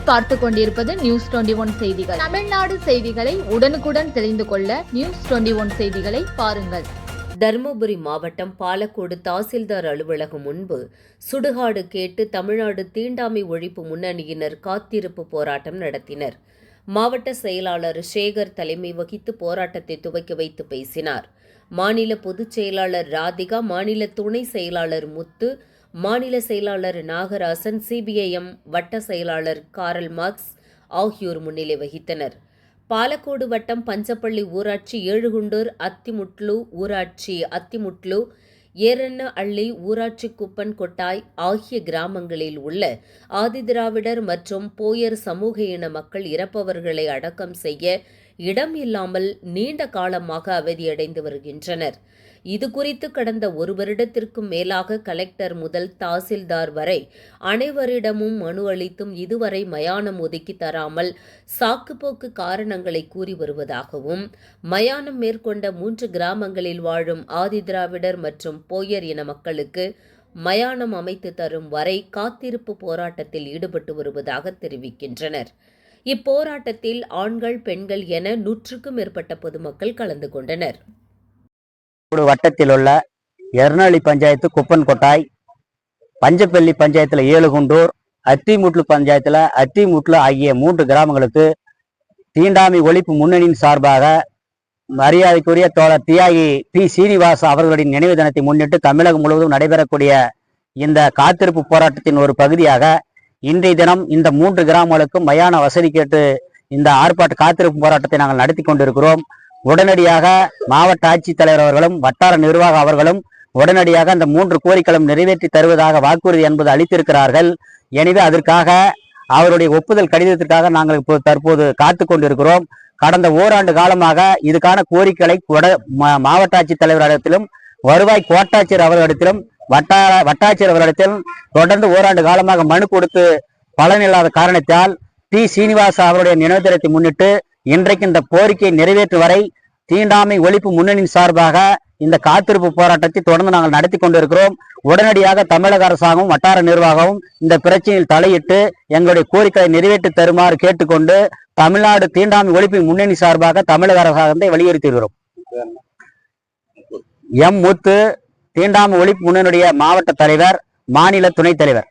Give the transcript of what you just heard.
நீங்கள் பார்த்து கொண்டிருப்பது நியூஸ் 21 செய்திகள். தமிழ்நாடு செய்திகளை உடனுக்குடன் தெரிந்து கொள்ள நியூஸ் 21 செய்திகளை பாருங்கள். தருமபுரி மாவட்டம் பாலக்கோடு தாசில்தார் அலுவலகம் முன்பு சுடுகாடு கேட்டு தமிழ்நாடு தீண்டாமை ஒழிப்பு முன்னணியினர் காத்திருப்பு போராட்டம் நடத்தினர். மாவட்ட செயலாளர் சேகர் தலைமை வகித்து போராட்டத்தை துவக்கி வைத்து பேசினார். மாநில பொதுச் செயலாளர் ராதிகா, மாநில துணை செயலாளர் முத்து, மாநில செயலாளர் நாகராசன், சிபிஐஎம் வட்ட செயலாளர் காரல் மார்க்ஸ் ஆகியோர் முன்னிலை வகித்தனர். பாலக்கோடு வட்டம் பஞ்சப்பள்ளி ஊராட்சி, ஏழுகுண்டூர் அத்திமுட்லு ஊராட்சி, அத்திமுட்லு ஏரண்ண அள்ளி ஊராட்சி, குப்பன் கொட்டாய் ஆகிய கிராமங்களில் உள்ள ஆதிதிராவிடர் மற்றும் போயர் சமூக இன மக்கள் இறப்பவர்களை அடக்கம் செய்ய இடம் இல்லாமல் நீண்ட காலமாக அவதியடைந்து வருகின்றனர். இதுகுறித்து கடந்த ஒரு வருடத்திற்கும் மேலாக கலெக்டர் முதல் தாசில்தார் வரை அனைவரிடமும் மனு அளித்தும் இதுவரை மயானம் ஒதுக்கி தராமல் சாக்குப்போக்கு காரணங்களை கூறி வருவதாகவும், மயானம் மேற்கொண்ட 3 கிராமங்களில் வாழும் ஆதிதிராவிடர் மற்றும் போயர் இன மக்களுக்கு மயானம் அமைத்து தரும் வரை காத்திருப்பு போராட்டத்தில் ஈடுபட்டு வருவதாக தெரிவிக்கின்றனர். இப்போராட்டத்தில் ஆண்கள், பெண்கள் என 100க்கும் மேற்பட்ட பொதுமக்கள் கலந்து கொண்டனர். வட்டத்தில் உள்ள எர்னளி பஞ்சாயத்து, குப்பன் கொட்டாய், பஞ்சப்பள்ளி பஞ்சாயத்துல ஏழுகுண்டூர், அத்திமுட்லு பஞ்சாயத்துல அத்திமுட்லு ஆகிய 3 கிராமங்களுக்கு தீண்டாமை ஒழிப்பு முன்னணியின் சார்பாக மரியாதைக்குரிய தோழர் தியாகி பி. சீனிவாசன் அவர்களின் நினைவு தினத்தை முன்னிட்டு தமிழகம் முழுவதும் நடைபெறக்கூடிய இந்த காத்திருப்பு போராட்டத்தின் ஒரு பகுதியாக இன்றைய தினம் இந்த 3 கிராமங்களுக்கும் மயான வசதி கேட்டு இந்த ஆர்ப்பாட்ட காத்திருப்பு போராட்டத்தை நாங்கள் நடத்தி கொண்டிருக்கிறோம். உடனடியாக மாவட்ட ஆட்சித்தலைவர் அவர்களும் வட்டார நிர்வாக அவர்களும் உடனடியாக அந்த 3 கோரிக்கைகளும் நிறைவேற்றி தருவதாக வாக்குறுதி என்பது அளித்திருக்கிறார்கள். எனவே அதற்காக அவருடைய ஒப்புதல் கடிதத்திற்காக நாங்கள் தற்போது காத்து கொண்டிருக்கிறோம். கடந்த ஓராண்டு காலமாக இதுக்கான கோரிக்கைகளை மாவட்ட ஆட்சித்தலைவரிடத்திலும் வருவாய் கோட்டாட்சியர் அவர்களிடத்திலும் வட்டாட்சியர் அவர்களிடத்திலும் தொடர்ந்து ஓராண்டு காலமாக மனு கொடுத்து பலனில்லாத காரணத்தால் பி. சீனிவாசன் அவருடைய நினைவு தினத்தை முன்னிட்டு இன்றைக்கு இந்த கோரிக்கையை நிறைவேற்றும் வரை தீண்டாமை ஒழிப்பு முன்னணியின் சார்பாக இந்த காத்திருப்பு போராட்டத்தை தொடர்ந்து நாங்கள் நடத்தி கொண்டிருக்கிறோம். உடனடியாக தமிழக அரசாங்கமும் வட்டார நிர்வாகமும் இந்த பிரச்சனையில் தலையிட்டு எங்களுடைய கோரிக்கையை நிறைவேற்றி தருமாறு கேட்டுக்கொண்டு தமிழ்நாடு தீண்டாமை ஒழிப்பு முன்னணி சார்பாக தமிழக அரசாங்கத்தை வலியுறுத்தி வருகிறோம். எம். முத்து, தீண்டாமை ஒழிப்பு முன்னணியுடைய மாவட்ட தலைவர், மாநில துணைத் தலைவர்.